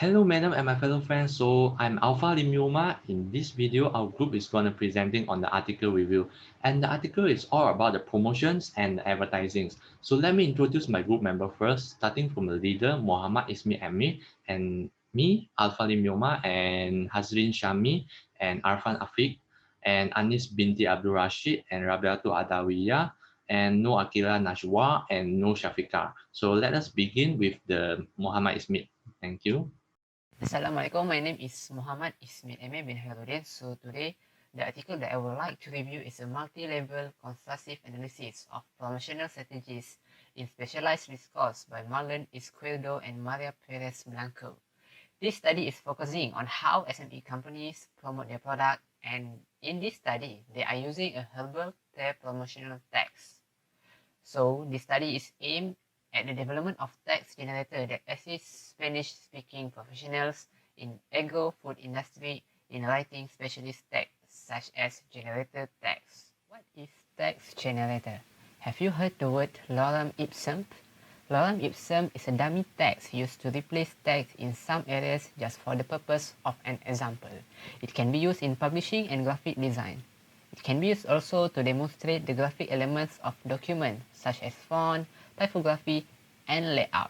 Hello, madam and my fellow friends. So I'm Alpha Limioma. In this video, our group is going to presenting on the article review, and the article is all about the promotions and advertising. So let me introduce my group member first, starting from the leader, Muhammad Ismi Ami, and me, Alpha Limioma, and Hazrin Shami, and Arfan Afiq, and Anis binti Abdul Rashid, and Rabiatu Adawiyah, and No Akila Najwa, and No Shafika. So let us begin with the Muhammad Ismi. Thank you. Assalamualaikum, my name is Muhammad Ismail M. bin Khairuddin. So today, the article that I would like to review is a multi-level constructive analysis of promotional strategies in specialized risk course by Marlon Izquierdo and Maria Perez Blanco. This study is focusing on how SME companies promote their product, and in this study, they are using a herbal their promotional text. So this study is aimed at the development of text generator that assists Spanish-speaking professionals in agro-food industry in writing specialist text such as generator text. What is text generator? Have you heard the word lorem ipsum? Lorem ipsum is a dummy text used to replace text in some areas just for the purpose of an example. It can be used in publishing and graphic design. It can be used also to demonstrate the graphic elements of documents such as font, typography, and layout.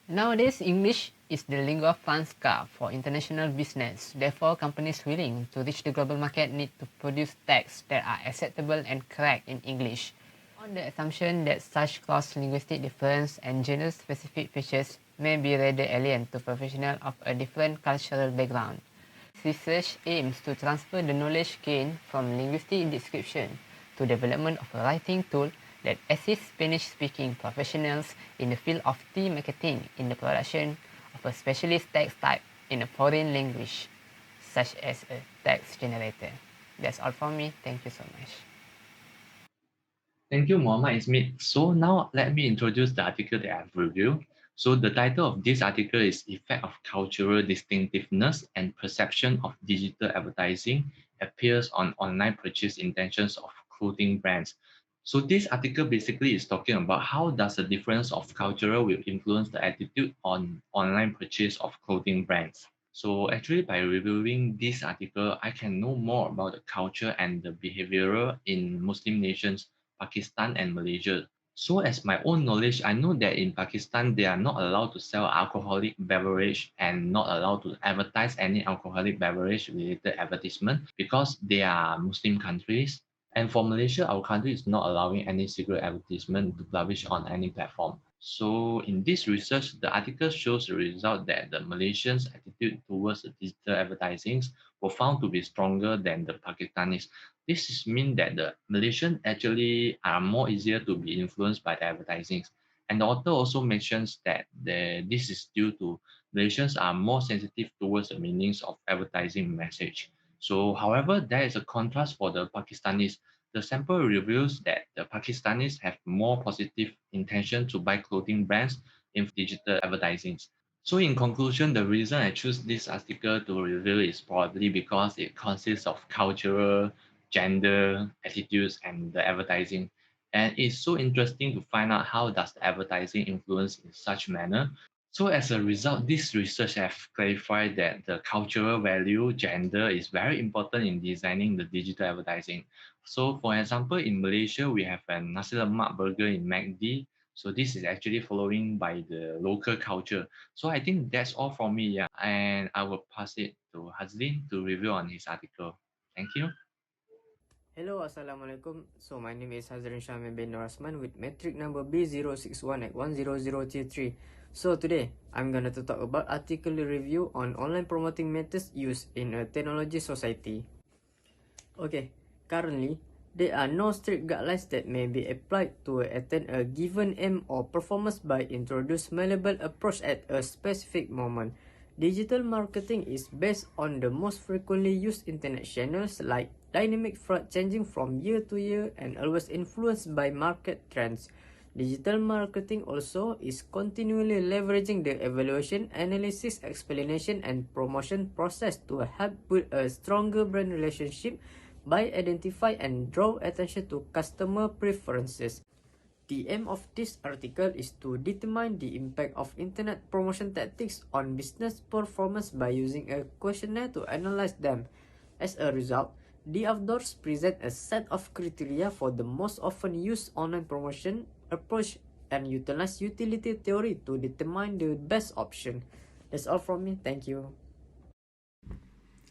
Nowadays, English is the lingua franca for international business. Therefore, companies willing to reach the global market need to produce texts that are acceptable and correct in English. On the assumption that such cross-linguistic difference and gender-specific features may be rather alien to professionals of a different cultural background. Research aims to transfer the knowledge gained from linguistic description to development of a writing tool that assists Spanish-speaking professionals in the field of tea marketing in the production of a specialist text type in a foreign language, such as a text generator. That's all from me. Thank you so much. Thank you, Muhammad Ismit. So now let me introduce the article that I've reviewed. So the title of this article is Effect of Cultural Distinctiveness and Perception of Digital Advertising Appears on Online Purchase Intentions of Clothing Brands. So this article basically is talking about how does the difference of cultural will influence the attitude on online purchase of clothing brands. So actually by reviewing this article, I can know more about the culture and the behavioral in Muslim nations Pakistan and Malaysia. So as my own knowledge, I know that in Pakistan, they are not allowed to sell alcoholic beverage and not allowed to advertise any alcoholic beverage related advertisement because they are Muslim countries. And for Malaysia, our country is not allowing any cigarette advertisement to publish on any platform. So in this research, the article shows the result that the Malaysians' attitude towards the digital advertising were found to be stronger than the Pakistanis. This is mean that the Malaysian actually are more easier to be influenced by the advertising. And the author also mentions that this is due to Malaysians are more sensitive towards the meanings of advertising message. So, however, there is a contrast for the Pakistanis. The sample reveals that the Pakistanis have more positive intention to buy clothing brands in digital advertising. So in conclusion, the reason I choose this article to review is probably because it consists of cultural, gender, attitudes, and the advertising. And it's so interesting to find out how does the advertising influence in such manner. So as a result, this research have clarified that the cultural value, gender is very important in designing the digital advertising. So for example, in Malaysia, we have a nasi lemak burger in McD. So this is actually following by the local culture. So I think that's all from me, yeah. And I will pass it to Hazlin to review on his article. Thank you. Hello, Assalamualaikum. So my name is Hazrin Shamin bin Rasman with metric number B061 at 10033. So today, I'm gonna to talk about article review on online promoting methods used in a technology society. Okay, currently, there are no strict guidelines that may be applied to attain a given aim or performance by introduce malleable approach at a specific moment. Digital marketing is based on the most frequently used internet channels like dynamic flood changing from year to year and always influenced by market trends. Digital marketing also is continually leveraging the evaluation, analysis, explanation, and promotion process to help build a stronger brand relationship by identify and draw attention to customer preferences. The aim of this article is to determine the impact of internet promotion tactics on business performance by using a questionnaire to analyze them. As a result, the authors present a set of criteria for the most often used online promotion approach and utilize utility theory to determine the best option. That's all from me. Thank you.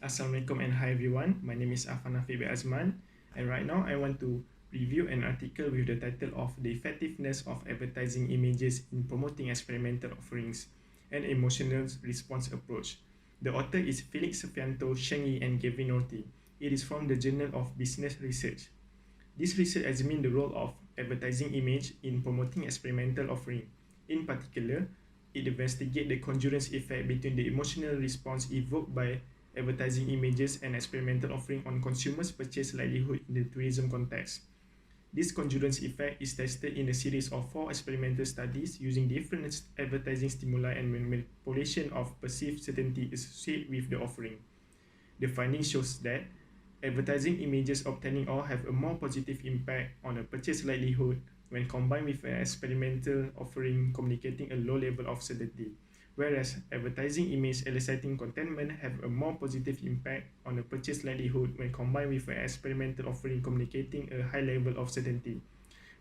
Assalamualaikum and hi everyone. My name is Afan Afiq Azman, and right now I want to review an article with the title of The Effectiveness of Advertising Images in Promoting Experimental Offerings, an Emotional Response Approach. The author is Felix Sufianto, Sheng Yi, and Gavin Norty. It is from the Journal of Business Research. This research examines the role of advertising image in promoting experimental offering. In particular, it investigates the conjurance effect between the emotional response evoked by advertising images and experimental offering on consumers' purchase likelihood in the tourism context. This conjurance effect is tested in a series of 4 experimental studies using different advertising stimuli and manipulation of perceived certainty associated with the offering. The findings shows that advertising images obtaining all have a more positive impact on a purchase likelihood when combined with an experimental offering communicating a low level of certainty, whereas advertising image eliciting contentment have a more positive impact on the purchase likelihood when combined with an experimental offering communicating a high level of certainty.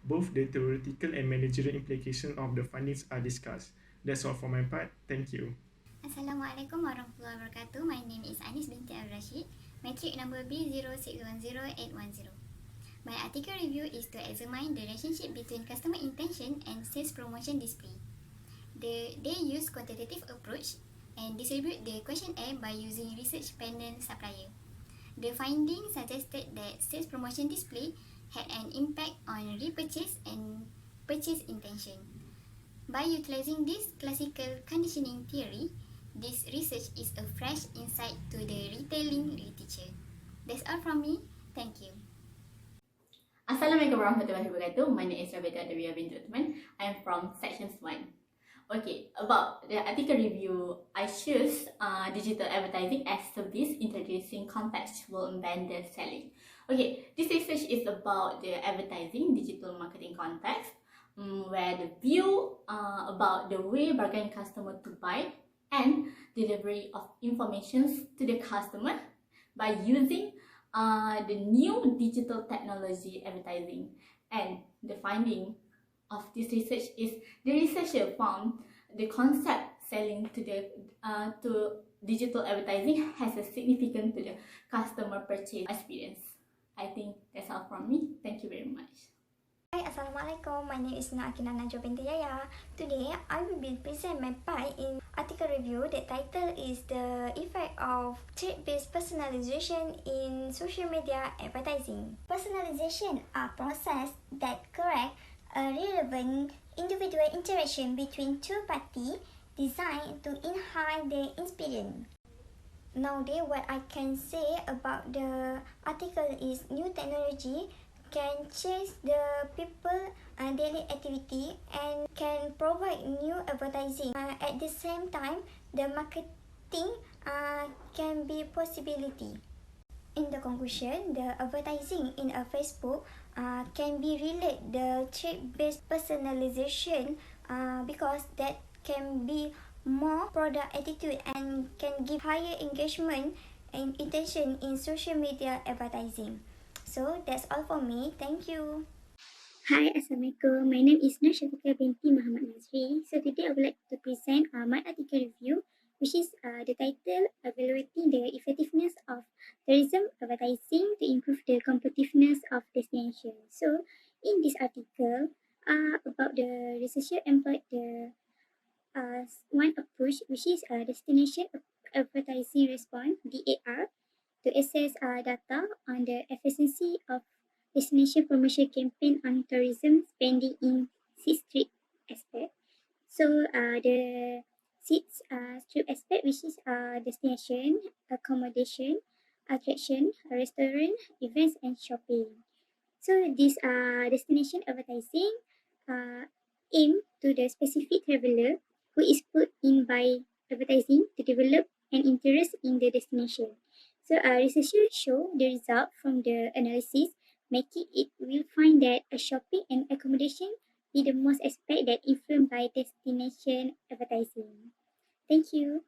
Both the theoretical and managerial implications of the findings are discussed. That's all for my part. Thank you. Assalamualaikum warahmatullahi wabarakatuh. My name is Anis binti Al-Rashid, metric number B0610810. My article review is to examine the relationship between customer intention and sales promotion display. They use quantitative approach and distribute the questionnaire by using research panel supplier. The findings suggested that sales promotion display had an impact on repurchase and purchase intention. By utilizing this classical conditioning theory, this research is a fresh insight to the retailing literature. That's all from me. Thank you. Assalamualaikum warahmatullahi wabarakatuh. My name is Rabita Dewiya binti Uthman. I am from Section 1. Okay, about the article review, I choose digital advertising as service introducing contextual embedded selling. Okay, this research is about the advertising digital marketing context, where the view about the way bargain customer to buy and delivery of information to the customer by using the new digital technology advertising. And the finding of this research is the researcher found the concept selling to the to digital advertising has a significant to the customer purchase experience. I think that's all from me. Thank you very much. Hi, Assalamualaikum. My name is Naakina Najwa binti Yaya. Today, I will be present my part in article review. The title is The Effect of Trade-Based Personalization in Social Media Advertising. Personalization are process that correct a relevant individual interaction between two parties designed to enhance their experience. Nowadays, what I can say about the article is new technology can change the people daily activity and can provide new advertising. At the same time, the marketing can be possibility. In the conclusion, the advertising in a Facebook can be related the trade-based personalization because that can be more product attitude and can give higher engagement and intention in social media advertising. So that's all for me. Thank you. Hi, Assalamualaikum. My name is Nur Syafiqah binti Muhammad Nazri. So today I would like to present my article review, which is the title Evaluating the Effectiveness of Tourism Advertising to Improve the Competitiveness of Destination. So in this article, about the researcher employed the one approach, which is Destination Advertising Response, DAR, to assess data on the efficiency of destination promotion campaign on tourism spending in 6 street aspect. So the 6 street aspect, which is destination, accommodation, attraction, restaurant, events, and shopping. So this destination advertising aim to the specific traveler who is put in by advertising to develop an interest in the destination. So researchers show the result from the analysis, making it will find that a shopping and accommodation be the most aspect that influenced by destination advertising. Thank you.